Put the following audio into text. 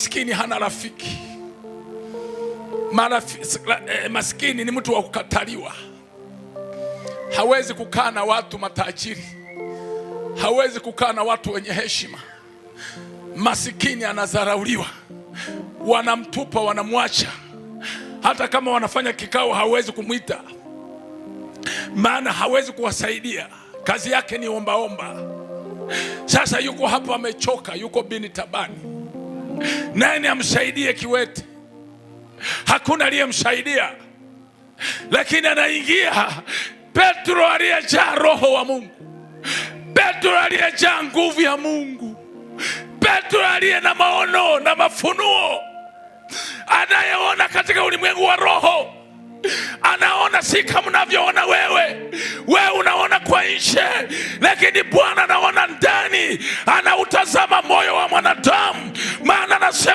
Maskini hana rafiki. Maskini ni mtu wa kukataliwa. Hawezi kukaa na watu matajiri, hawezi kukaa na watu wenye heshima. Masikini anadharauliwa, wanamtupa, wanamwacha. Hata kama wanafanya kikao hawezi kumwita, maana hawezi kuwasaidia. Kazi yake ni ombaomba. Sasa yuko hapa amechoka, yuko bini tabani. Nani amsaidie kiwete? Hakuna aliyemsaidia. Lakini anaingia Petro aliyejaa roho wa Mungu, Petro aliyejaa nguvu ya Mungu, Petro aliye na maono na mafunuo, anayeona katika ulimwengu wa roho. Anaona si kama unavyoona wewe. Wewe unaona kwa nje, lakini Bwana anaona ndani, anautazama moyo wa mwanadamu. Maana anasema